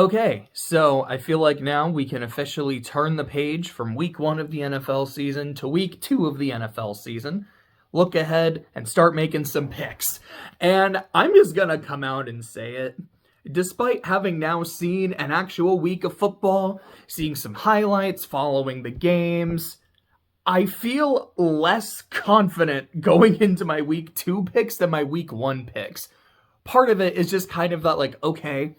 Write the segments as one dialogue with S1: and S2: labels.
S1: Okay, so I feel like now we can officially turn the page from week 1 of the NFL season to week 2 of the NFL season, look ahead, and start making some picks. And I'm just gonna come out and say it. Despite having now seen an actual week of football, seeing some highlights, following the games, I feel less confident going into my week 2 picks than my week 1 picks. Part of it is just kind of that, okay,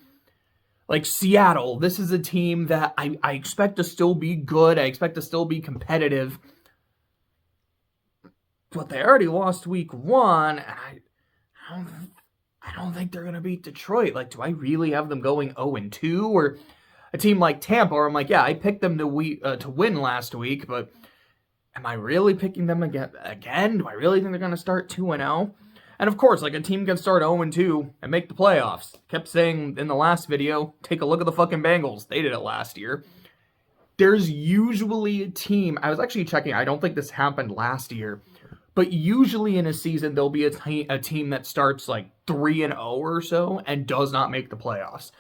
S1: Seattle, this is a team that I expect to still be good. I expect to still be competitive. But they already lost week 1, and I don't think they're going to beat Detroit. Do I really have them going 0-2? Or a team like Tampa, where I'm like, yeah, I picked them to win last week, but am I really picking them again? Do I really think they're going to start 2-0? And of course, a team can start 0-2 and make the playoffs. Kept saying in the last video, take a look at the fucking Bengals. They did it last year. There's usually a team, I was actually checking, I don't think this happened last year, but usually in a season, there'll be a team that starts 3-0 or so and does not make the playoffs.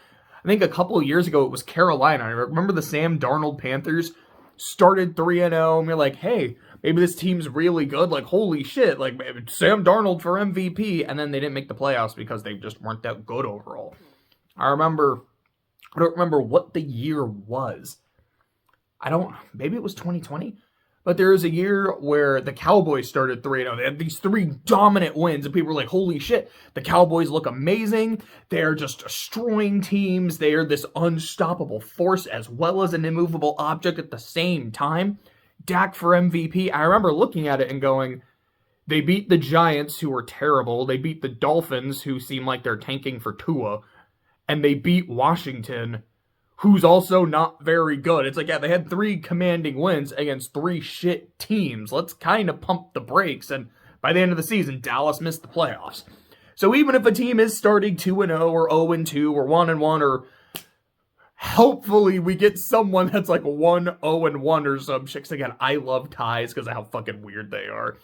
S1: I think a couple of years ago, it was Carolina. I remember the Sam Darnold Panthers started 3-0, and we're like, hey, maybe this team's really good. Holy shit, Sam Darnold for MVP. And then they didn't make the playoffs because they just weren't that good overall. I don't remember what the year was. Maybe it was 2020? But there was a year where the Cowboys started 3-0. They had these 3 dominant wins, and people were like, holy shit, the Cowboys look amazing. They're just destroying teams. They are this unstoppable force as well as an immovable object at the same time. Dak for MVP. I remember looking at it and going, they beat the Giants, who were terrible. They beat the Dolphins, who seem like they're tanking for Tua. And they beat Washington, who's also not very good. It's yeah, they had 3 commanding wins against 3 shit teams. Let's kind of pump the brakes. And by the end of the season, Dallas missed the playoffs. So even if a team is starting 2-0 or 0-2 or 1-1, or hopefully we get someone that's 1-0-1 or some shit. 'Cause again, I love ties because of how fucking weird they are.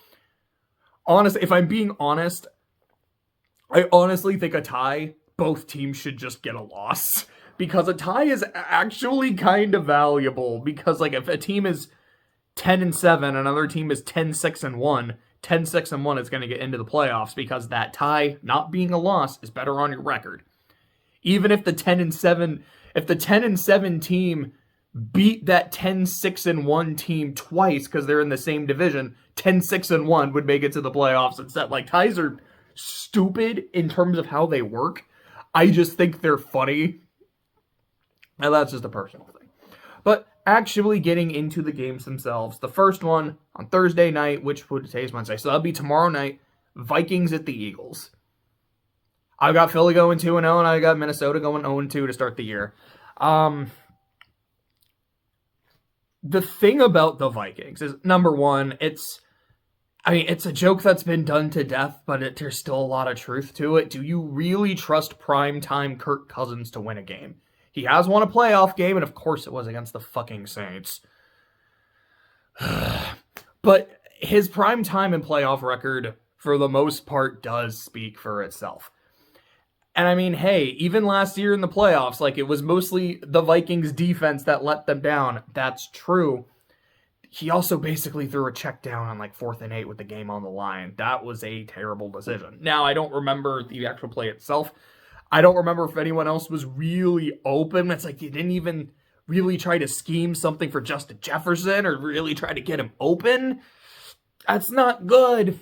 S1: Honestly, if I'm being honest, I honestly think a tie, both teams should just get a loss. Because a tie is actually kind of valuable. Because, if a team is 10-7, another team is 10-6-1, 10-6-1 is going to get into the playoffs because that tie, not being a loss, is better on your record. Even if the 10-7 team beat that 10-6-1 team twice because they're in the same division, 10-6-1 would make it to the playoffs instead. Ties are stupid in terms of how they work. I just think they're funny. Now, that's just a personal thing. But actually getting into the games themselves, the first one on Thursday night, today's Wednesday, so that'll be tomorrow night, Vikings at the Eagles. I've got Philly going 2-0, and I got Minnesota going 0-2 to start the year. The thing about the Vikings is, number one, it's a joke that's been done to death, but there's still a lot of truth to it. Do you really trust primetime Kirk Cousins to win a game? He has won a playoff game, and of course it was against the fucking Saints. But his primetime and playoff record, for the most part, does speak for itself. And hey, even last year in the playoffs, it was mostly the Vikings defense that let them down. That's true. He also basically threw a check down on 4th and 8 with the game on the line. That was a terrible decision. Now, I don't remember the actual play itself. I don't remember if anyone else was really open. It's you didn't even really try to scheme something for Justin Jefferson or really try to get him open. That's not good.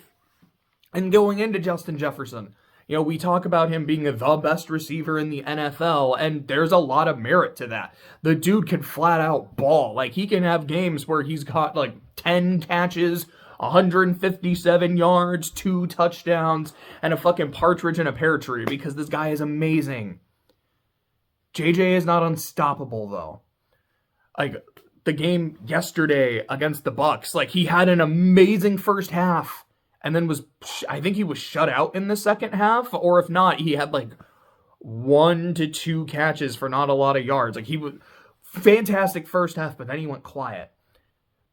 S1: And going into Justin Jefferson, we talk about him being the best receiver in the NFL, and there's a lot of merit to that. The dude can flat out ball. He can have games where he's got 10 catches, 157 yards, 2 touchdowns, and a fucking partridge in a pear tree because this guy is amazing. JJ is not unstoppable, though. The game yesterday against the Bucs, he had an amazing first half and then I think he was shut out in the second half, or if not, he had 1 to 2 catches for not a lot of yards. He was fantastic first half, but then he went quiet.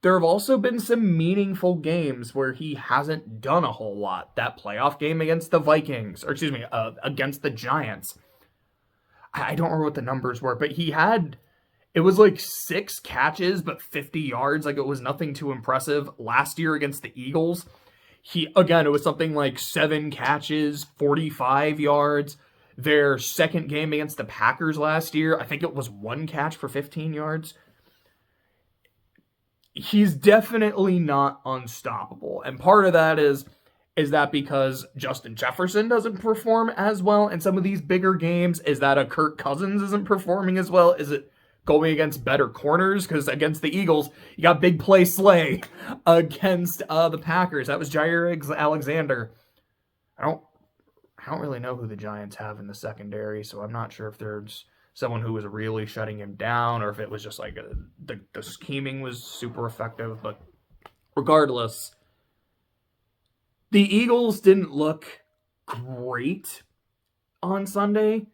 S1: There have also been some meaningful games where he hasn't done a whole lot. That playoff game against the Vikings, against the Giants. I don't remember what the numbers were, but it was like 6 catches, but 50 yards. Like, it was nothing too impressive. Last year against the Eagles, it was something like 7 catches, 45 yards. Their second game against the Packers last year, I think it was 1 catch for 15 yards. He's definitely not unstoppable. And part of that is that because Justin Jefferson doesn't perform as well in some of these bigger games? Is that a Kirk Cousins isn't performing as well? Is it going against better corners? Because against the Eagles, you got big play Slay. Against the Packers, that was Jair Alexander. I don't really know who the Giants have in the secondary, so I'm not sure if there's someone who was really shutting him down or if it was just like the scheming was super effective. But regardless, the Eagles didn't look great on Sunday.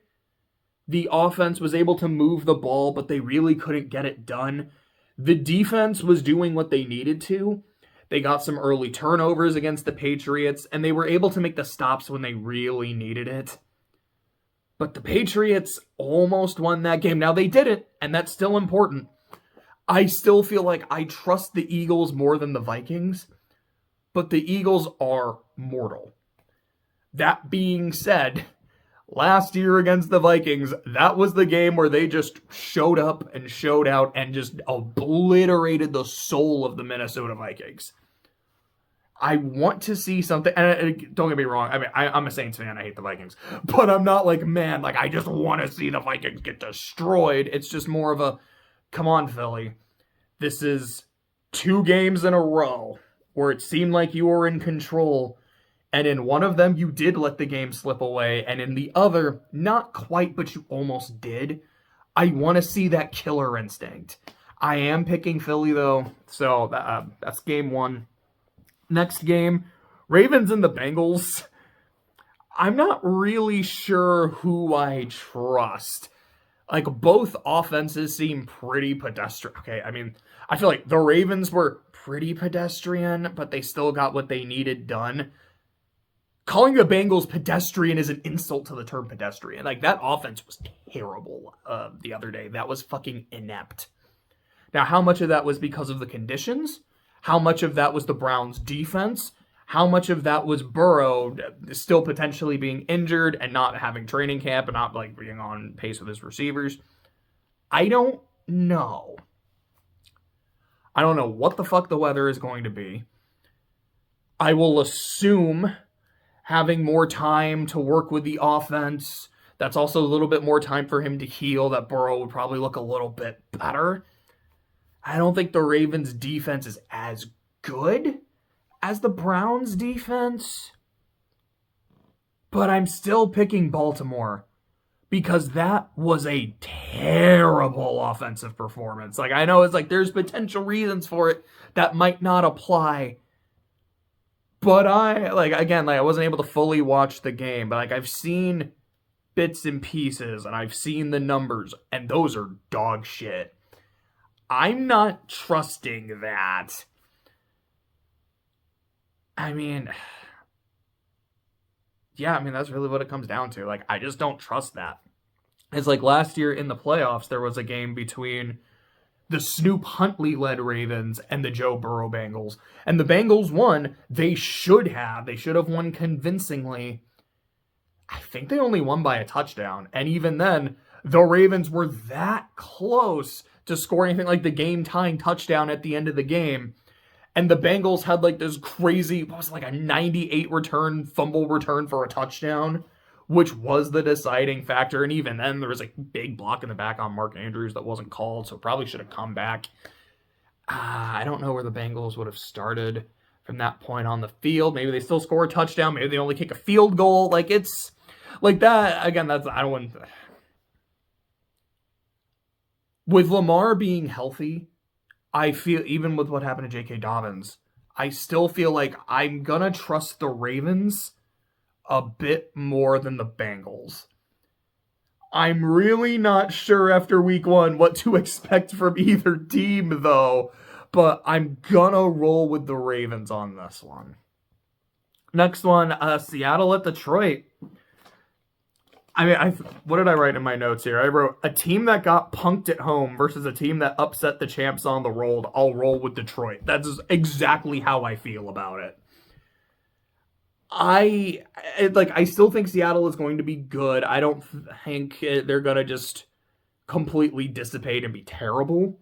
S1: The offense was able to move the ball, but they really couldn't get it done. The defense was doing what they needed to. They got some early turnovers against the Patriots, and they were able to make the stops when they really needed it. But the Patriots almost won that game. Now, they didn't, and that's still important. I still feel like I trust the Eagles more than the Vikings, but the Eagles are mortal. That being said, last year against the Vikings, that was the game where they just showed up and showed out and just obliterated the soul of the Minnesota Vikings. I want to see something, and don't get me wrong, I mean, I'm a Saints fan, I hate the Vikings, but I'm not like, man, like, I just want to see the Vikings get destroyed. It's just more of a, come on, Philly. This is 2 games in a row where it seemed like you were in control, and in one of them, you did let the game slip away, and in the other, not quite, but you almost did. I want to see that killer instinct. I am picking Philly, though, so that's game 1. Next game, Ravens and the Bengals. I'm not really sure who I trust. Like, both offenses seem pretty pedestrian. Okay, I mean, I feel like the Ravens were pretty pedestrian, but they still got what they needed done. Calling the Bengals pedestrian is an insult to the term pedestrian. Like, that offense was terrible the other day. That was fucking inept. Now, how much of that was because of the conditions? How much of that was the Browns' defense? How much of that was Burrow still potentially being injured and not having training camp and not like being on pace with his receivers? I don't know. I don't know what the fuck the weather is going to be. I will assume having more time to work with the offense. That's also a little bit more time for him to heal. That Burrow would probably look a little bit better. I don't think the Ravens' defense is as good as the Browns' defense. But I'm still picking Baltimore because that was a terrible offensive performance. Like, I know it's like there's potential reasons for it that might not apply. But I wasn't able to fully watch the game. But, like, I've seen bits and pieces and I've seen the numbers, and those are dog shit. I'm not trusting that. I mean, that's really what it comes down to. Like, I just don't trust that. It's like last year in the playoffs, there was a game between the Snoop Huntley-led Ravens and the Joe Burrow Bengals. And the Bengals won. They should have won convincingly. I think they only won by a touchdown. And even then, the Ravens were that close to score anything like the game-tying touchdown at the end of the game. And the Bengals had like this crazy, a 98 fumble return for a touchdown, which was the deciding factor. And even then, there was a big block in the back on Mark Andrews that wasn't called, so probably should have come back. I don't know where the Bengals would have started from that point on the field. Maybe they still score a touchdown. Maybe they only kick a field goal. Like, it's like that. Again, with Lamar being healthy, I feel, even with what happened to J.K. Dobbins, I still feel like I'm going to trust the Ravens a bit more than the Bengals. I'm really not sure after week 1 what to expect from either team, though, but I'm going to roll with the Ravens on this one. Next one, Seattle at Detroit. I mean, what did I write in my notes here? I wrote, a team that got punked at home versus a team that upset the champs on the road. I'll roll with Detroit. That's exactly how I feel about it. I still think Seattle is going to be good. I don't think they're going to just completely dissipate and be terrible.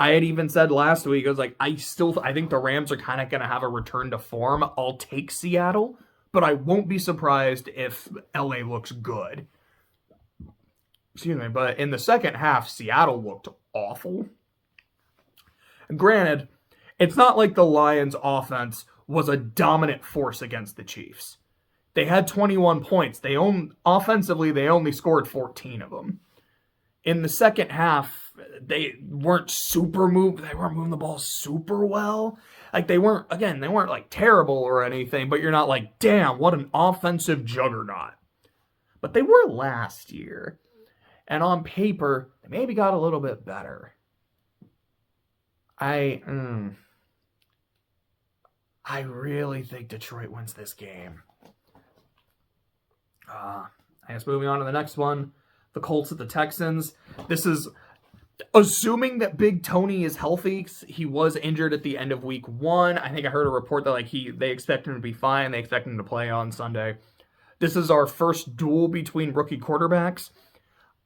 S1: I had even said last week, I was like, I think the Rams are kind of going to have a return to form. I'll take Seattle, but I won't be surprised if LA looks good. Excuse me, but in the second half, Seattle looked awful. Granted, it's not like the Lions' offense was a dominant force against the Chiefs. They had 21 points. Offensively, they only scored 14 of them. In the second half, they weren't moving the ball super well. Like they weren't like terrible or anything, but you're not like, damn, what an offensive juggernaut. But they were last year. And on paper, they maybe got a little bit better. I really think Detroit wins this game. I guess moving on to the next one. The Colts at the Texans. This is assuming that Big Tony is healthy. He was injured at the end of week 1. I think I heard a report that they expect him to be fine. They expect him to play on Sunday. This is our first duel between rookie quarterbacks.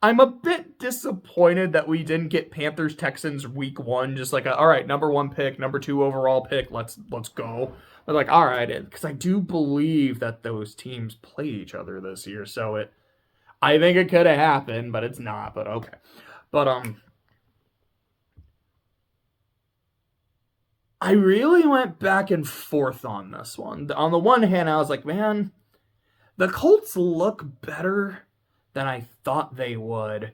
S1: I'm a bit disappointed that we didn't get Panthers-Texans week 1. Just like, all right, number 1 pick, number 2 overall pick. Let's go. But like, all right, because I do believe that those teams play each other this year. So I think it could have happened, but it's not. But okay. But I really went back and forth on this one. On the one hand, I was like, man, the Colts look better than I thought they would.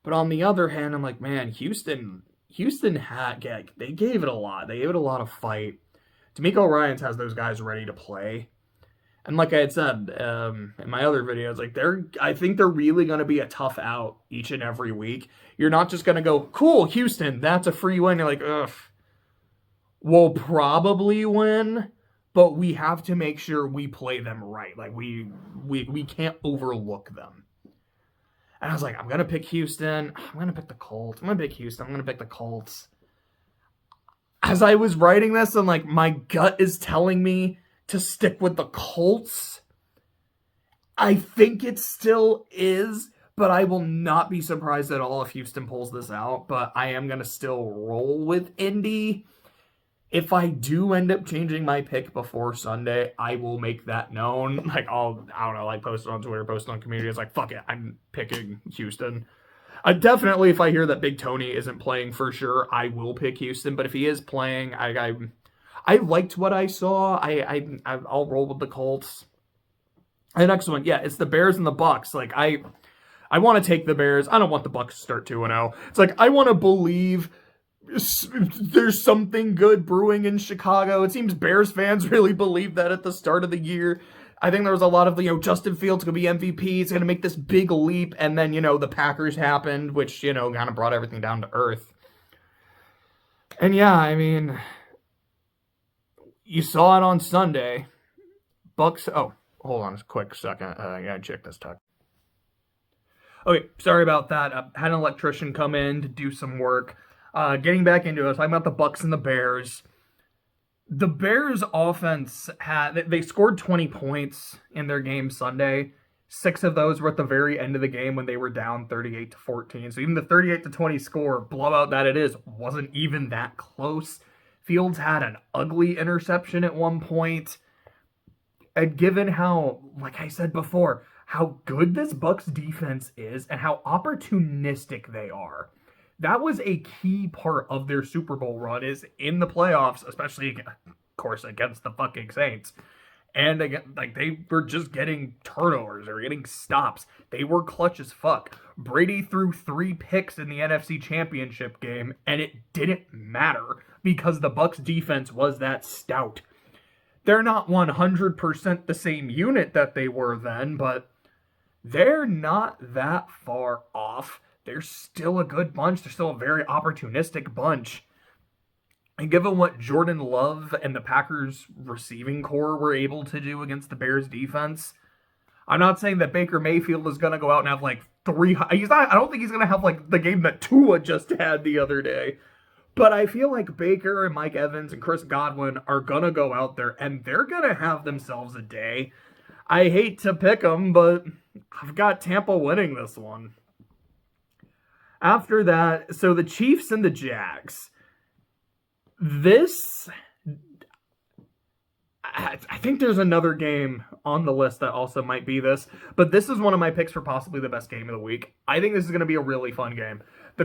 S1: But on the other hand, I'm like, man, Houston they gave it a lot. They gave it a lot of fight. D'Amico Ryans has those guys ready to play. And like I had said in my other videos, like I think they're really going to be a tough out each and every week. You're not just going to go, cool, Houston, that's a free win. You're like, ugh, we'll probably win, but we have to make sure we play them right. Like we can't overlook them. And I was like, I'm going to pick Houston. I'm going to pick the Colts. I'm going to pick Houston. I'm going to pick the Colts. As I was writing this, I'm like, my gut is telling me to stick with the Colts. I think it still is, but I will not be surprised at all if Houston pulls this out. But I am going to still roll with Indy. If I do end up changing my pick before Sunday, I will make that known. Like, I don't know, like post it on Twitter, post it on community. It's like, fuck it, I'm picking Houston. Definitely, if I hear that Big Tony isn't playing for sure, I will pick Houston. But if he is playing, I liked what I saw. I'll roll with the Colts. The next one, yeah, it's the Bears and the Bucs. Like, I want to take the Bears. I don't want the Bucs to start 2-0. It's like, I want to believe there's something good brewing in Chicago. It seems Bears fans really believe that at the start of the year. I think there was a lot of, Justin Fields going to be MVP. He's going to make this big leap. And then, the Packers happened, which, kind of brought everything down to earth. And yeah, I mean, you saw it on Sunday. Bucks. Oh, hold on a quick second. I got to check this talk. Okay, sorry about that. I had an electrician come in to do some work. Getting back into it, talking about the Bucs and the Bears. The Bears offense they scored 20 points in their game Sunday. 6 of those were at the very end of the game when they were down 38-14. So even the 38-20 score, blowout that it is, wasn't even that close. Fields had an ugly interception at one point. And given how, like I said before, how good this Bucs defense is and how opportunistic they are, that was a key part of their Super Bowl run, is in the playoffs, especially, of course, against the fucking Saints. And again, like, they were just getting turnovers. They were getting stops. They were clutch as fuck. Brady threw 3 picks in the NFC Championship game, and it didn't matter because the Bucs defense was that stout. They're not 100% the same unit that they were then, but they're not that far off. They're still a good bunch. They're still a very opportunistic bunch. And given what Jordan Love and the Packers receiving core were able to do against the Bears defense, I'm not saying that Baker Mayfield is going to go out and have like I don't think he's going to have like the game that Tua just had the other day. But I feel like Baker and Mike Evans and Chris Godwin are going to go out there and they're going to have themselves a day. I hate to pick them, but I've got Tampa winning this one. After that, so the Chiefs and the Jags. I think there's another game on the list that also might be this, but this is one of my picks for possibly the best game of the week. I think this is going to be a really fun game. I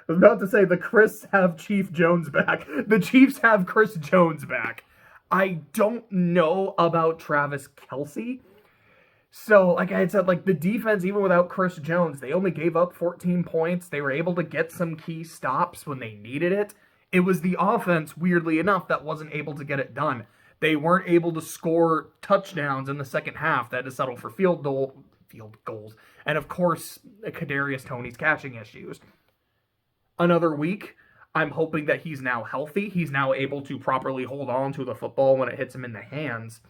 S1: was about to say the Chris have Chief Jones back. The Chiefs have Chris Jones back. I don't know about Travis Kelce. So, like I had said, like the defense, even without Chris Jones, they only gave up 14 points. They were able to get some key stops when they needed it. It was the offense, weirdly enough, that wasn't able to get it done. They weren't able to score touchdowns in the second half. They had to settle for field goals. And of course, Kadarius Toney's catching issues. Another week, I'm hoping that he's now healthy. He's now able to properly hold on to the football when it hits him in the hands.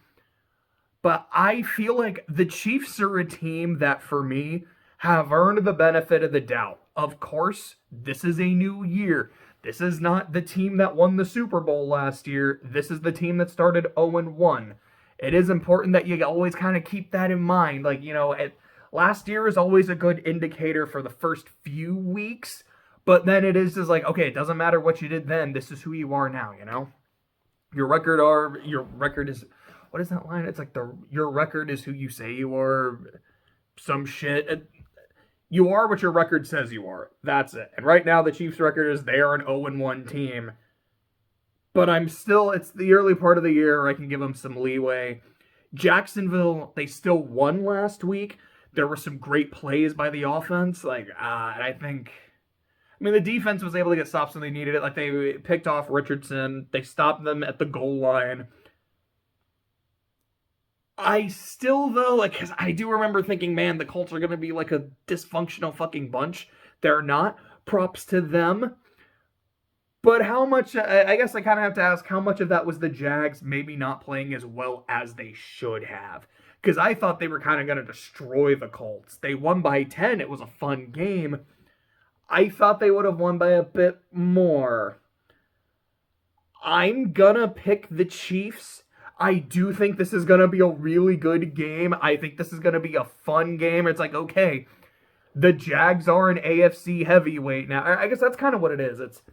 S1: But I feel like the Chiefs are a team that, for me, have earned the benefit of the doubt. Of course, this is a new year. This is not the team that won the Super Bowl last year. This is the team that started 0-1. It is important that you always kind of keep that in mind. Like, last year is always a good indicator for the first few weeks. But then it is just like, okay, it doesn't matter what you did then. This is who you are now, Your record is, what is that line? It's like your record is who you say you are. Some shit. You are what your record says you are. That's it. And right now the Chiefs' record is they are an 0-1 team. But it's the early part of the year. I can give them some leeway. Jacksonville, they still won last week. There were some great plays by the offense. The defense was able to get stops when they needed it. Like, they picked off Richardson. They stopped them at the goal line. I still, though, because I do remember thinking, man, the Colts are going to be like a dysfunctional fucking bunch. They're not. Props to them. But how much, I guess I kind of have to ask, how much of that was the Jags maybe not playing as well as they should have? Because I thought they were kind of going to destroy the Colts. They won by 10. It was a fun game. I thought they would have won by a bit more. I'm gonna pick the Chiefs. I do think this is gonna be a really good game. I think this is gonna be a fun game. It's like, okay, the Jags are an AFC heavyweight now. I guess that's kind of what it is. It's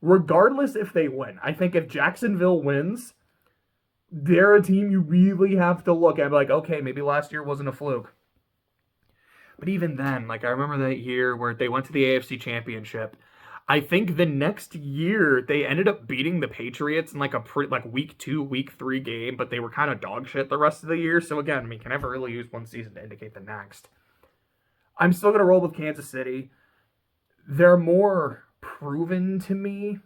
S1: regardless if they win. I think if Jacksonville wins, they're a team you really have to look at. Like, okay, maybe last year wasn't a fluke. But even then, I remember that year where they went to the AFC Championship. I think the next year they ended up beating the Patriots in a week 2, week 3 game, but they were kind of dog shit the rest of the year. So again, can never really use one season to indicate the next. I'm still going to roll with Kansas City. They're more proven to me,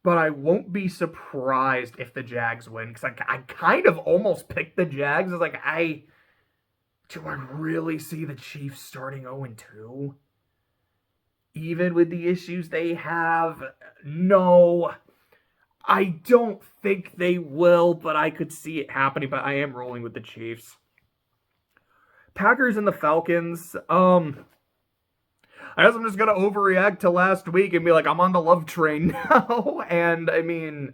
S1: but I won't be surprised if the Jags win, because I kind of almost picked the Jags. It's like, do I really see the Chiefs starting 0-2? Even with the issues they have? No. I don't think they will, but I could see it happening, but I am rolling with the Chiefs. Packers and the Falcons. I guess I'm just going to overreact to last week and be like, I'm on the love train now. And, I'm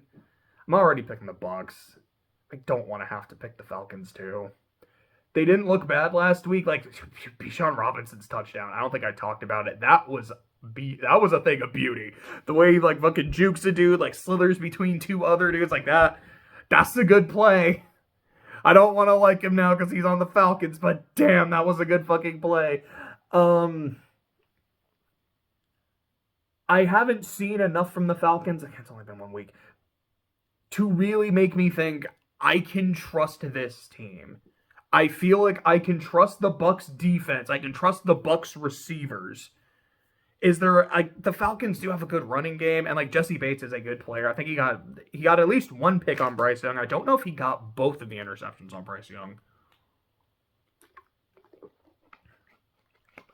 S1: already picking the Bucs. I don't want to have to pick the Falcons, too. They didn't look bad last week. Bijan Robinson's touchdown. I don't think I talked about it. That was a thing of beauty. The way he fucking jukes a dude, slithers between two other dudes like that. That's a good play. I don't want to like him now because he's on the Falcons, but damn, that was a good fucking play. I haven't seen enough from the Falcons. It's only been 1 week to really make me think I can trust this team. I feel like I can trust the Bucs defense. I can trust the Bucs receivers. The Falcons do have a good running game, and Jesse Bates is a good player. I think he got at least 1 pick on Bryce Young. I don't know if he got both of the interceptions on Bryce Young.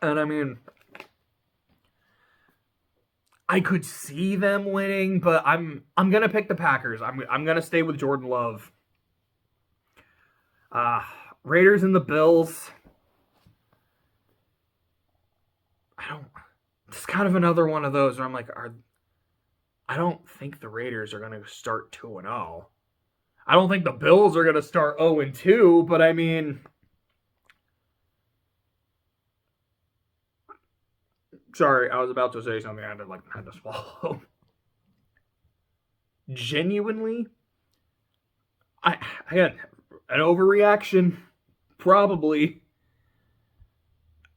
S1: And I could see them winning, but I'm gonna pick the Packers. I'm gonna stay with Jordan Love. Uh, Raiders and the Bills. It's kind of another one of those where I'm like, I don't think the Raiders are going to start 2-0. I don't think the Bills are going to start 0-2, but I mean, sorry, I was about to say something I had to swallow. Genuinely, I had an overreaction, probably.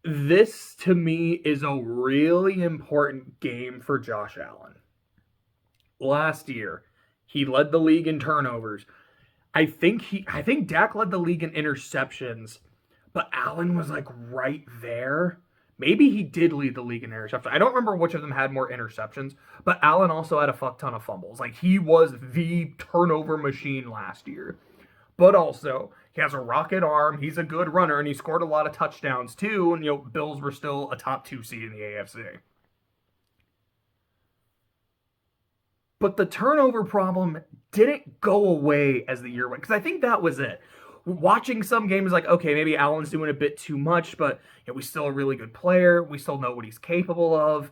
S1: This, to me, is a really important game for Josh Allen. Last year, he led the league in turnovers. I think Dak led the league in interceptions, but Allen was like right there. Maybe he did lead the league in interceptions. I don't remember which of them had more interceptions, but Allen also had a fuck ton of fumbles. Like, he was the turnover machine last year. But also, he has a rocket arm, he's a good runner, and he scored a lot of touchdowns too, and, Bills were still a top 2 seed in the AFC. But the turnover problem didn't go away as the year went, because I think that was it. Watching some games, like, okay, maybe Allen's doing a bit too much, but we're still a really good player. We still know what he's capable of.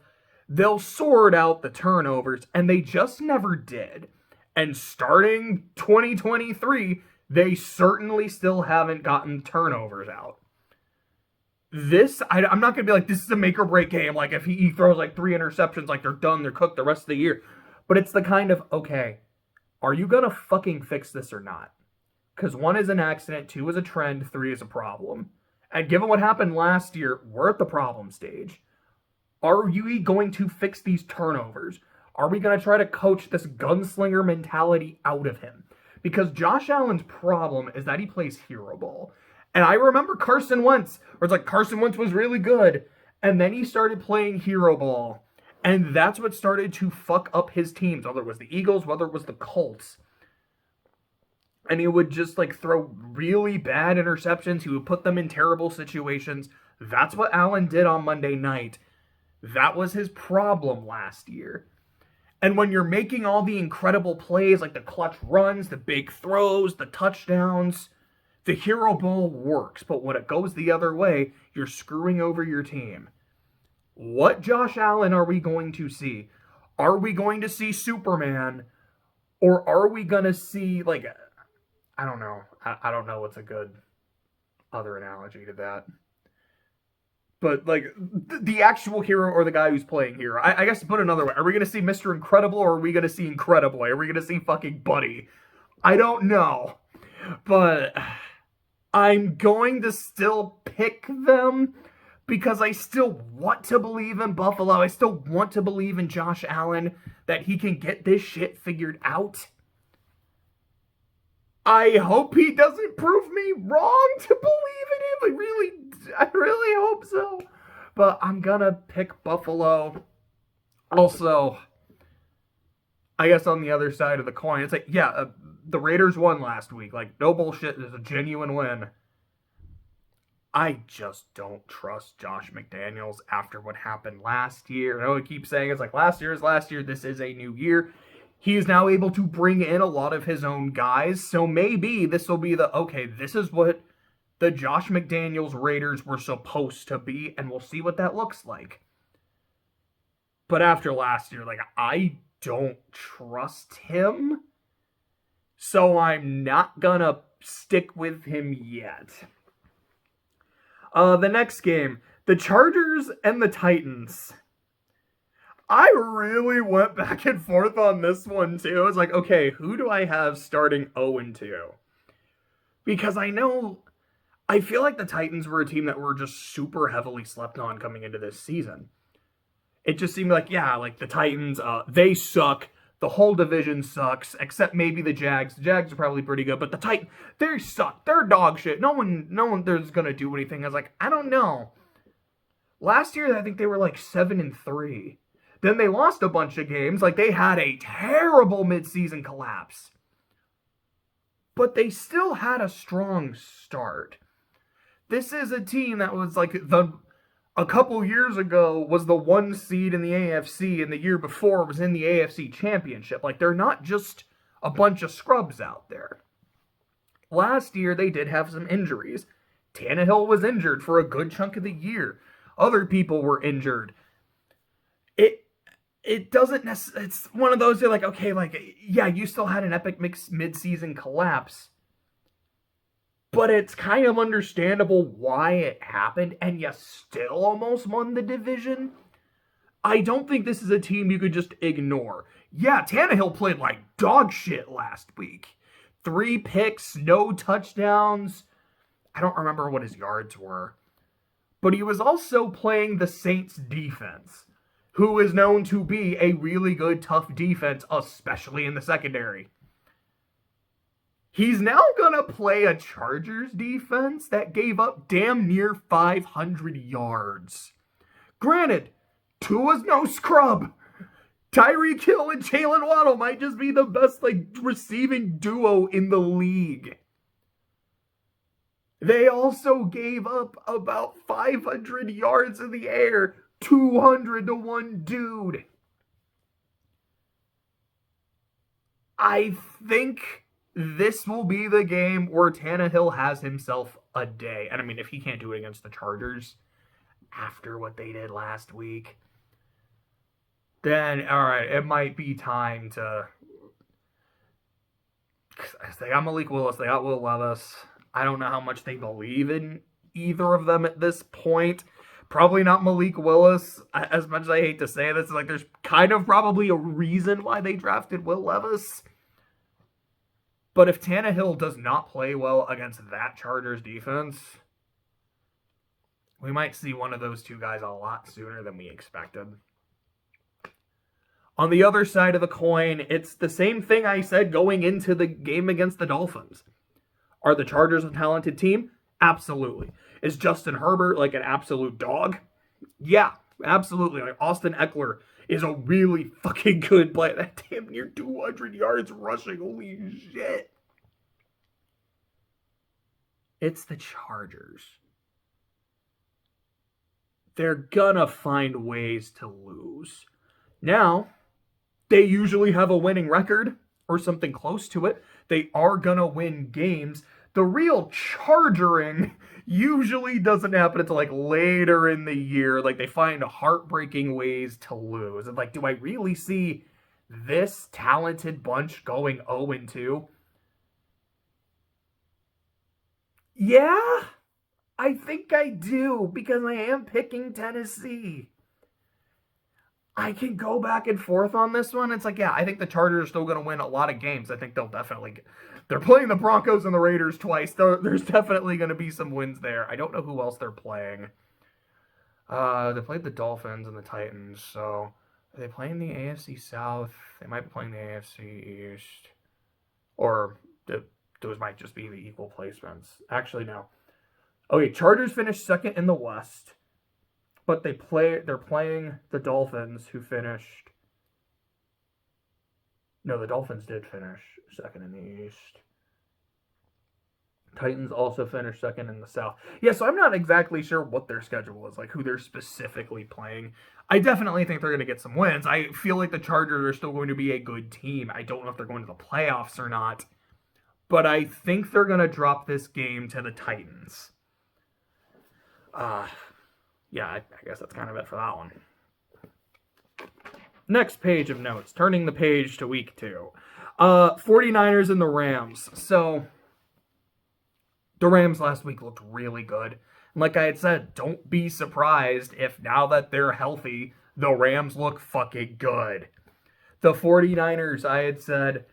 S1: They'll sort out the turnovers, and they just never did. And starting 2023, they certainly still haven't gotten turnovers out. I'm not going to be like, this is a make or break game. Like, if he throws like 3 interceptions, like, they're done, they're cooked the rest of the year. But it's the kind of, okay, are you going to fucking fix this or not? Because 1 is an accident, 2 is a trend, 3 is a problem. And given what happened last year, we're at the problem stage. Are you going to fix these turnovers? Are we going to try to coach this gunslinger mentality out of him? Because Josh Allen's problem is that he plays hero ball. And I remember Carson Wentz, where it's like Carson Wentz was really good, and then he started playing hero ball. And that's what started to fuck up his teams, whether it was the Eagles, whether it was the Colts. And he would just like throw really bad interceptions. He would put them in terrible situations. That's what Allen did on Monday night. That was his problem last year. And when you're making all the incredible plays, like the clutch runs, the big throws, the touchdowns, the hero ball works. But when it goes the other way, you're screwing over your team. What Josh Allen are we going to see? Are we going to see Superman? Or are we going to see, like, I don't know. I don't know what's a good other analogy to that. But, like, the actual hero or the guy who's playing hero. I guess to put it another way, are we going to see Mr. Incredible or are we going to see Incredible? Are we going to see fucking Buddy? I don't know. But I'm going to still pick them because I still want to believe in Buffalo. I still want to believe in Josh Allen that he can get this shit figured out. I hope he doesn't prove me wrong to believe in him. I really hope so. But I'm gonna pick Buffalo. Also, I guess on the other side of the coin, it's like, the Raiders won last week. Like, no bullshit. It's a genuine win. I just don't trust Josh McDaniels after what happened last year. I know I keep saying it's like last year is last year. This is a new year. He is now able to bring in a lot of his own guys. So maybe this will be this is what the Josh McDaniels Raiders were supposed to be, and we'll see what that looks like. But after last year, like, I don't trust him. So I'm not gonna stick with him yet. The next game, the Chargers and the Titans. I really went back and forth on this one, too. It's like, okay, who do I have starting 0-2? Because I feel like the Titans were a team that were just super heavily slept on coming into this season. It just seemed like, the Titans, they suck. The whole division sucks, except maybe the Jags. The Jags are probably pretty good, but the Titans, they suck. They're dog shit. No one there's going to do anything. I was like, I don't know. Last year, I think they were like 7-3. Then they lost a bunch of games. Like, they had a terrible midseason collapse. But they still had a strong start. This is a team that was like a couple years ago was the 1 seed in the AFC, and the year before was in the AFC Championship. Like, they're not just a bunch of scrubs out there. last year they did have some injuries. Tannehill was injured for a good chunk of the year. Other people were injured. It doesn't necessarily, it's one of those, you're like, okay, like, yeah, you still had an epic mid-season collapse, but it's kind of understandable why it happened, and you still almost won the division. I don't think this is a team you could just ignore. Yeah, Tannehill played like dog shit last week. 3 picks, no touchdowns. I don't remember what his yards were. But he was also playing the Saints defense, who is known to be a really good, tough defense, especially in the secondary. He's now going to play a Chargers defense that gave up damn near 500 yards. Granted, Tua's no scrub. Tyreek Hill and Jalen Waddle might just be the best receiving duo in the league. They also gave up about 500 yards in the air, 200 to one dude. I think this will be the game where Tannehill has himself a day. And I mean, if he can't do it against the Chargers after what they did last week, then, all right, it might be time to... They got Malik Willis, they got Will Levis. I don't know how much they believe in either of them at this point. Probably not Malik Willis. As much as I hate to say this, like, there's kind of probably a reason why they drafted Will Levis. But if Tannehill does not play well against that Chargers defense, we might see one of those two guys a lot sooner than we expected. On the other side of the coin, it's the same thing I said going into the game against the Dolphins. Are the Chargers a talented team? Absolutely. Is Justin Herbert like an absolute dog? Yeah, absolutely. Like Austin Eckler is a really fucking good player. That damn near 200 yards rushing. Holy shit. It's the Chargers. They're gonna find ways to lose. Now, they usually have a winning record or something close to it. They are gonna win games. The real chargering usually doesn't happen until later in the year. They find heartbreaking ways to lose. And do I really see this talented bunch going 0-2? Yeah, I think I do, because I am picking Tennessee. I can go back and forth on this one. It's yeah, I think the Chargers are still going to win a lot of games. I think they'll definitely... They're playing the Broncos and the Raiders twice. There's definitely going to be some wins there. I don't know who else they're playing. They played the Dolphins and the Titans, so... Are they playing the AFC South? They might be playing the AFC East. Or those might just be the equal placements. Actually, no. Okay, Chargers finished second in the West. But they're playing the Dolphins, who finished... No, the Dolphins did finish second in the East. Titans also finished second in the South. Yeah, so I'm not exactly sure what their schedule is, who they're specifically playing. I definitely think they're going to get some wins. I feel like the Chargers are still going to be a good team. I don't know if they're going to the playoffs or not. But I think they're going to drop this game to the Titans. Yeah, I guess that's kind of it for that one. Next page of notes. Turning the page to week 2. 49ers and the Rams. So, the Rams last week looked really good. And like I had said, don't be surprised if now that they're healthy, the Rams look fucking good. The 49ers, I had said,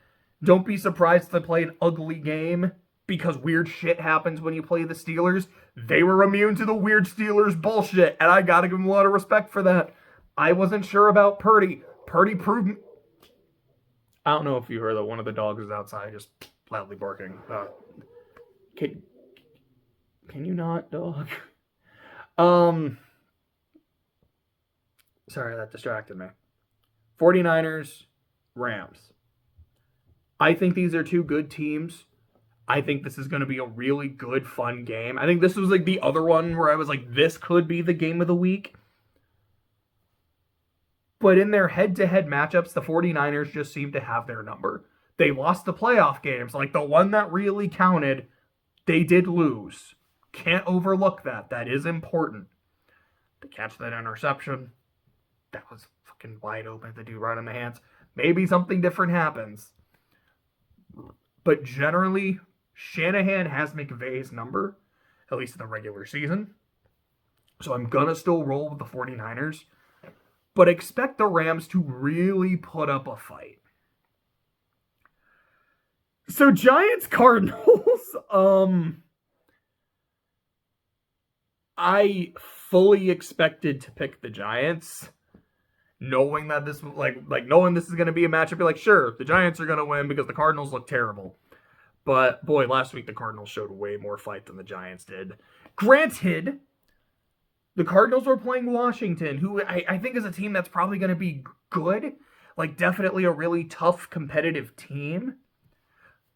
S1: don't be surprised if they play an ugly game, because weird shit happens when you play the Steelers. They were immune to the weird Steelers bullshit, and I gotta give them a lot of respect for that. I wasn't sure about Purdy. Purdy proved... I don't know if you heard that one of the dogs is outside just loudly barking. Can you not, dog? Sorry, that distracted me. 49ers, Rams. I think these are two good teams. I think this is going to be a really good, fun game. I think this was the other one where I was this could be the game of the week. But in their head-to-head matchups, the 49ers just seem to have their number. They lost the playoff games. Like, the one that really counted, they did lose. Can't overlook that. That is important. They catch that interception. That was fucking wide open. The dude right in the hands. Maybe something different happens. But generally, Shanahan has McVay's number, at least in the regular season. So I'm going to still roll with the 49ers. But expect the Rams to really put up a fight. So Giants-Cardinals, I fully expected to pick the Giants, knowing that this knowing this is going to be a matchup. Be like, sure, the Giants are going to win because the Cardinals look terrible. But boy, last week the Cardinals showed way more fight than the Giants did. Granted, the Cardinals were playing Washington, who I think is a team that's probably going to be good, like definitely a really tough competitive team.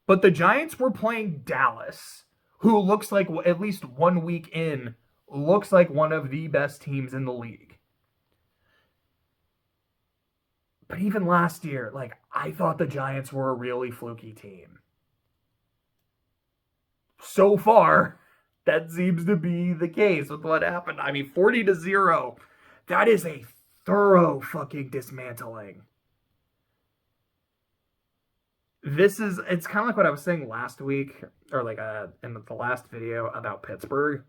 S1: But the Giants were playing Dallas, who looks like, at least 1 week in, looks like one of the best teams in the league. But even last year, like, I thought the Giants were a really fluky team. So far, that seems to be the case with what happened. I mean, 40-0, that is a thorough fucking dismantling. It's kind of like what I was saying last week, or like in the last video about Pittsburgh.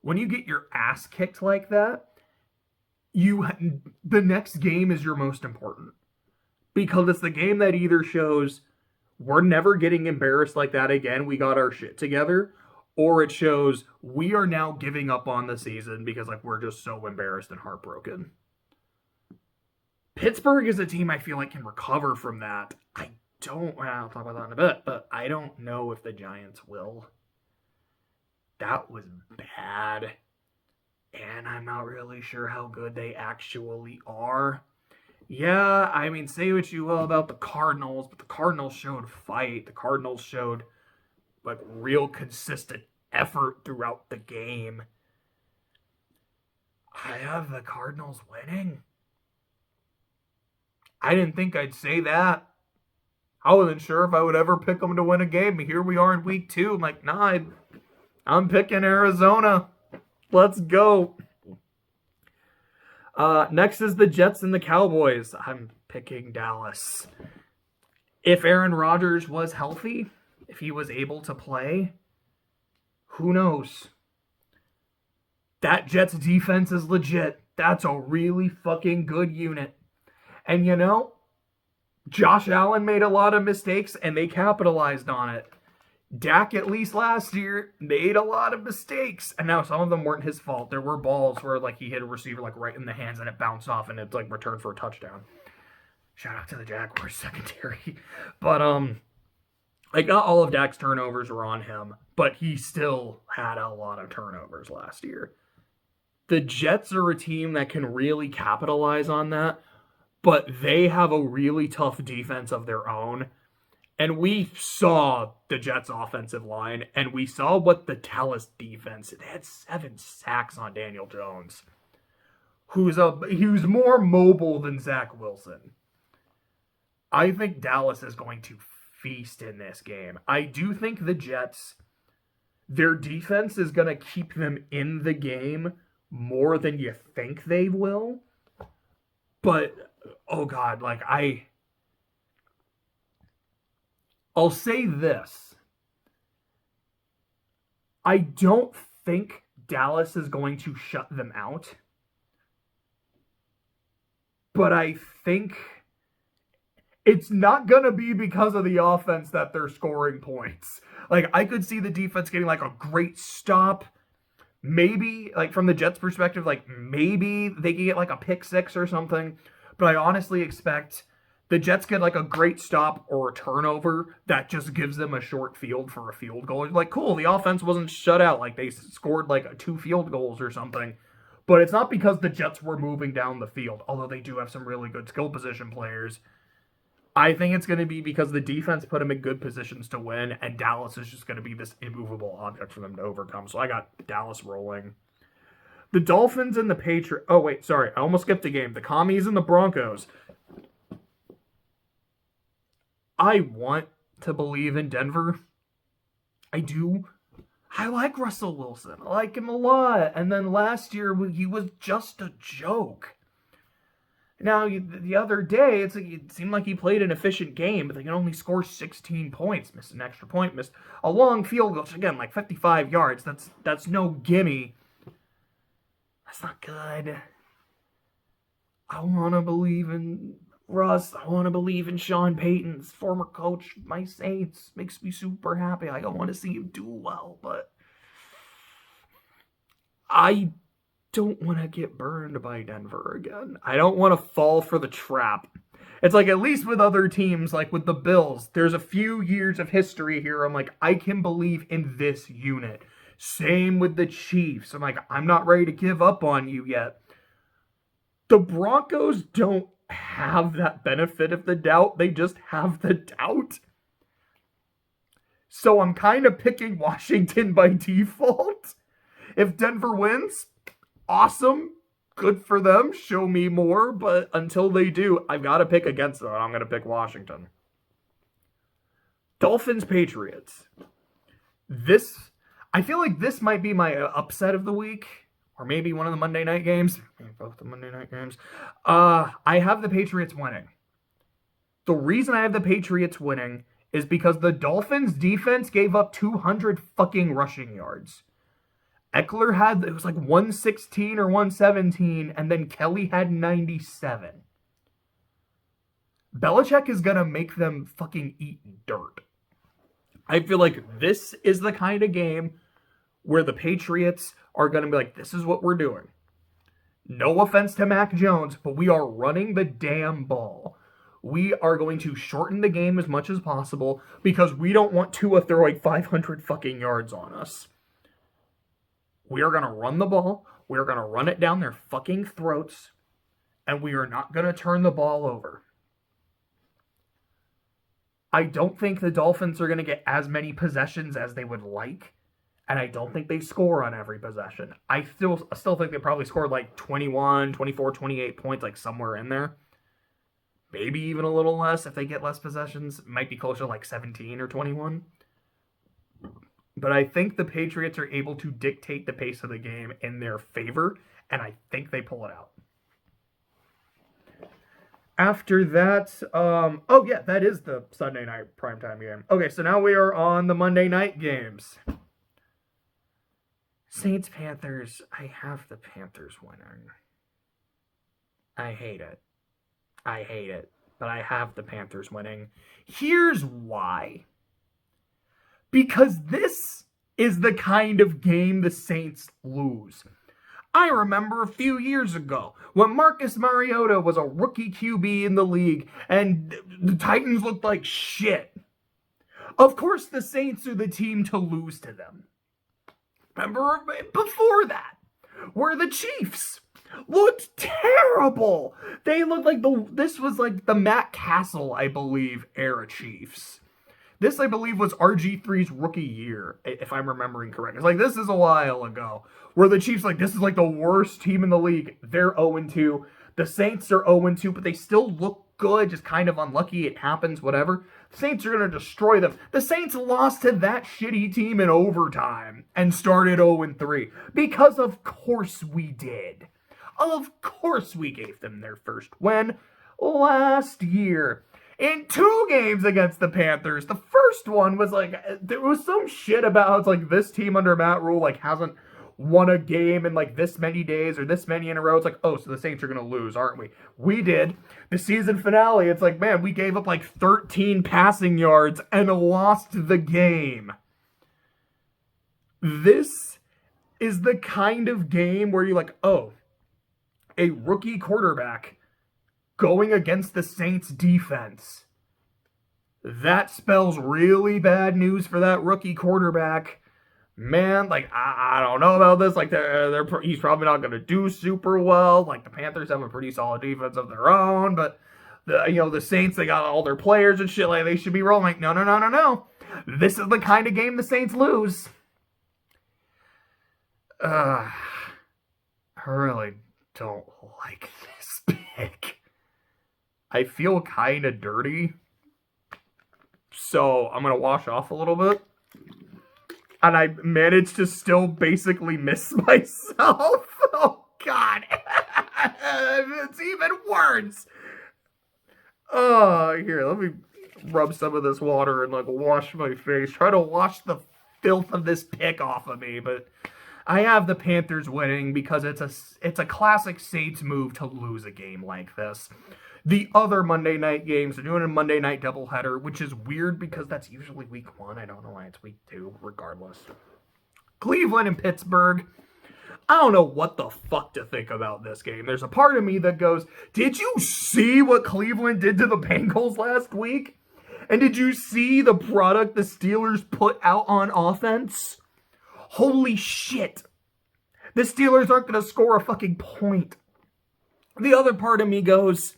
S1: When you get your ass kicked like that, the next game is your most important. Because it's the game that either shows we're never getting embarrassed like that again, we got our shit together, or it shows we are now giving up on the season because like we're just so embarrassed and heartbroken. Pittsburgh is a team I feel like can recover from that. I'll talk about that in a bit, but I don't know if the Giants will. That was bad. And I'm not really sure how good they actually are. Yeah, I mean, say what you will about the Cardinals, but the Cardinals showed fight. The Cardinals showed, like, real consistent effort throughout the game. I have the Cardinals winning. I didn't think I'd say that. I wasn't sure if I would ever pick them to win a game. But here we are in week 2. I'm like, nah, I'm picking Arizona. Let's go. Next is the Jets and the Cowboys. I'm picking Dallas. If Aaron Rodgers was healthy, if he was able to play, who knows? That Jets defense is legit. That's a really fucking good unit. And you know, Josh Allen made a lot of mistakes and they capitalized on it. Dak, at least last year, made a lot of mistakes. And now some of them weren't his fault. There were balls where like he hit a receiver like right in the hands and it bounced off and it's like returned for a touchdown. Shout out to the Jaguars secondary. But like not all of Dak's turnovers were on him, but he still had a lot of turnovers last year. The Jets are a team that can really capitalize on that, but they have a really tough defense of their own. And we saw the Jets' offensive line, and we saw what the Dallas defense, it had 7 sacks on Daniel Jones, who's more mobile than Zach Wilson. I think Dallas is going to feast in this game. I do think the Jets, their defense is going to keep them in the game more than you think they will. But, oh God, like I'll say this. I don't think Dallas is going to shut them out. But I think it's not going to be because of the offense that they're scoring points. Like, I could see the defense getting, like, a great stop. Maybe, like, from the Jets' perspective, like, maybe they can get, like, a pick 6 or something. But I honestly expect the Jets get like a great stop or a turnover that just gives them a short field for a field goal. It's like, cool, the offense wasn't shut out. Like they scored like 2 field goals or something. But it's not because the Jets were moving down the field, although they do have some really good skill position players. I think it's going to be because the defense put them in good positions to win, and Dallas is just going to be this immovable object for them to overcome. So I got Dallas rolling. The Dolphins and the Patriots. Oh, wait, sorry. I almost skipped a game. The Commies and the Broncos. I want to believe in Denver. I do. I like Russell Wilson. I like him a lot. And then last year, he was just a joke. Now, the other day, it seemed like he played an efficient game, but they can only score 16 points. Missed an extra point, missed a long field goal, which again, like 55 yards. That's no gimme. That's not good. I want to believe in Russ. I want to believe in Sean Payton's former coach, my Saints. Makes me super happy. I want to see him do well, but I don't want to get burned by Denver again. I don't want to fall for the trap. It's like, at least with other teams, like with the Bills, there's a few years of history here. I'm like, I can believe in this unit. Same with the Chiefs. I'm like, I'm not ready to give up on you yet. The Broncos don't have that benefit of the doubt. They just have the doubt. So I'm kind of picking Washington by default. If Denver wins, awesome. Good for them. Show me more. But until they do, I've got to pick against them. I'm going to pick Washington. Dolphins-Patriots. I feel like this might be my upset of the week. Or maybe one of the Monday night games. Both the Monday night games. I have the Patriots winning. The reason I have the Patriots winning is because the Dolphins defense gave up 200 fucking rushing yards. Eckler had, it was like 116 or 117, and then Kelly had 97. Belichick is going to make them fucking eat dirt. I feel like this is the kind of game where the Patriots are going to be like, this is what we're doing. No offense to Mac Jones, but we are running the damn ball. We are going to shorten the game as much as possible because we don't want Tua throwing 500 fucking yards on us. We are going to run the ball. We are going to run it down their fucking throats. And we are not going to turn the ball over. I don't think the Dolphins are going to get as many possessions as they would like. And I don't think they score on every possession. I still think they probably scored like 21, 24, 28 points, like somewhere in there. Maybe even a little less if they get less possessions. It might be closer to like 17 or 21. But I think the Patriots are able to dictate the pace of the game in their favor, and I think they pull it out. After that, that is the Sunday night primetime game. Okay, so now we are on the Monday night games. Saints-Panthers, I have the Panthers winning. I hate it, but I have the Panthers winning. Here's why. Because this is the kind of game the Saints lose. I remember a few years ago when Marcus Mariota was a rookie QB in the league and the Titans looked like shit. Of course, the Saints are the team to lose to them. Remember before that, where the Chiefs looked terrible. They looked like this was like the Matt Castle, I believe, era Chiefs. This, I believe, was RG3's rookie year, if I'm remembering correct. It's like, this is a while ago, where the Chiefs, like, this is like the worst team in the league. They're 0-2. The Saints are 0-2, but they still look good, just kind of unlucky. It happens, whatever. The Saints are going to destroy them. The Saints lost to that shitty team in overtime and started 0-3. Because of course we did. Of course we gave them their first win last year. In 2 games against the Panthers, the first one was like, there was some shit about how it's like this team under Matt Rule like hasn't won a game in like this many days or this many in a row. It's like, oh, so the Saints are going to lose, aren't we? We did. The season finale, it's like, man, we gave up like 13 passing yards and lost the game. This is the kind of game where you're like, oh, a rookie quarterback going against the Saints defense. That spells really bad news for that rookie quarterback. Man, like, I don't know about this. Like, he's probably not going to do super well. Like, the Panthers have a pretty solid defense of their own, but the Saints, they got all their players and shit. Like, they should be rolling. Like, no. This is the kind of game the Saints lose. I really don't like this pick. I feel kind of dirty. So I'm going to wash off a little bit. And I managed to still basically miss myself. Oh, God. It's even worse. Oh, here, let me rub some of this water and, like, wash my face. Try to wash the filth of this pick off of me. But I have the Panthers winning because it's a classic Saints move to lose a game like this. The other Monday night games, they're doing a Monday night doubleheader, which is weird because that's usually week 1. I don't know why it's week 2, regardless. Cleveland and Pittsburgh. I don't know what the fuck to think about this game. There's a part of me that goes, did you see what Cleveland did to the Bengals last week? And did you see the product the Steelers put out on offense? Holy shit. The Steelers aren't going to score a fucking point. The other part of me goes,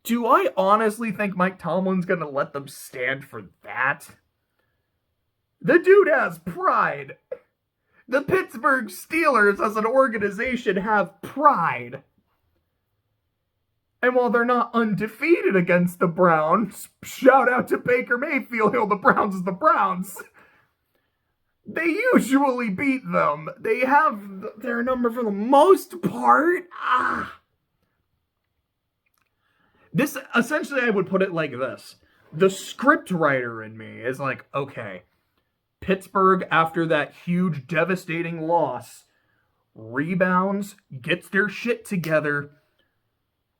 S1: do I honestly think Mike Tomlin's going to let them stand for that? The dude has pride. The Pittsburgh Steelers as an organization have pride. And while they're not undefeated against the Browns, shout out to Baker Mayfield, the Browns is the Browns. They usually beat them. They have their number for the most part. This, essentially, I would put it like this. The script writer in me is like, okay, Pittsburgh, after that huge, devastating loss, rebounds, gets their shit together,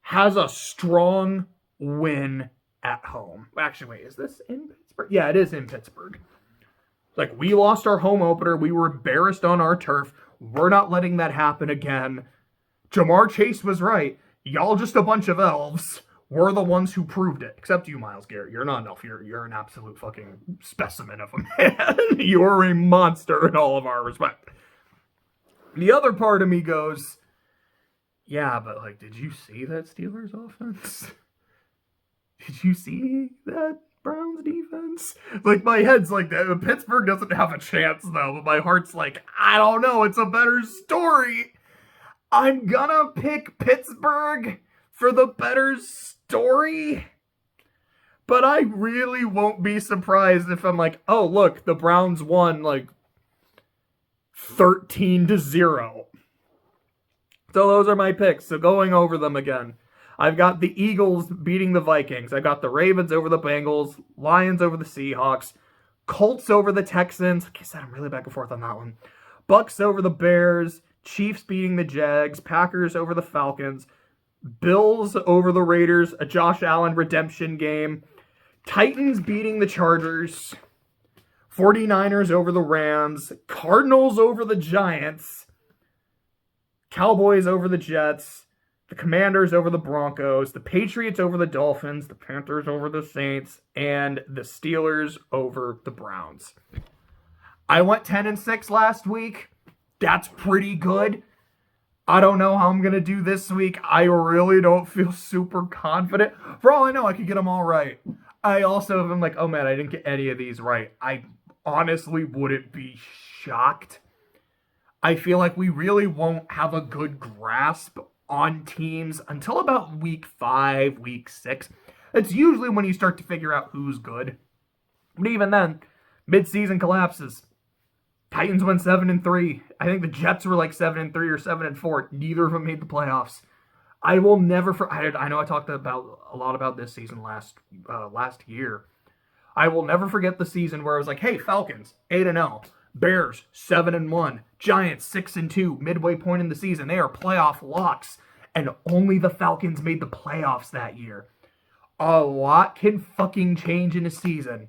S1: has a strong win at home. Actually, wait, is this in Pittsburgh? Yeah, it is in Pittsburgh. Like, we lost our home opener. We were embarrassed on our turf. We're not letting that happen again. Jamar Chase was right. Y'all just a bunch of elves. We're the ones who proved it. Except you, Myles Garrett. You're not an elf. You're an absolute fucking specimen of a man. You're a monster in all of our respect. The other part of me goes, yeah, but, like, did you see that Steelers offense? Did you see that Browns defense? Like, my head's like, Pittsburgh doesn't have a chance, though. But my heart's like, I don't know. It's a better story. I'm gonna pick Pittsburgh for the better story. But I really won't be surprised if I'm like, oh, look, the Browns won, like, 13-0. So those are my picks. So going over them again. I've got the Eagles beating the Vikings. I've got the Ravens over the Bengals. Lions over the Seahawks. Colts over the Texans. Like I said, I'm really back and forth on that one. Bucs over the Bears. Chiefs beating the Jags. Packers over the Falcons. Bills over the Raiders. A Josh Allen redemption game. Titans beating the Chargers. 49ers over the Rams. Cardinals over the Giants. Cowboys over the Jets. The Commanders over the Broncos. The Patriots over the Dolphins. The Panthers over the Saints. And the Steelers over the Browns. I went 10-6 last week. That's pretty good. I don't know how I'm going to do this week. I really don't feel super confident. For all I know, I could get them all right. I also am like, oh man, I didn't get any of these right. I honestly wouldn't be shocked. I feel like we really won't have a good grasp on teams until about week 5, week 6. It's usually when you start to figure out who's good. But even then, mid-season collapses. Titans went 7-3. I think the Jets were like 7-3 or 7-4. Neither of them made the playoffs. I will never I know I talked a lot about this season last year. I will never forget the season where I was like, hey, Falcons, 8-0. Bears, 7-1. Giants, 6-2. Midway point in the season. They are playoff locks. And only the Falcons made the playoffs that year. A lot can fucking change in a season.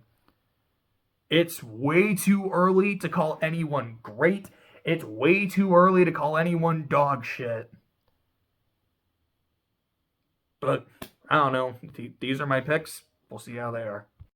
S1: It's way too early to call anyone great. It's way too early to call anyone dog shit. But, I don't know. These are my picks. We'll see how they are.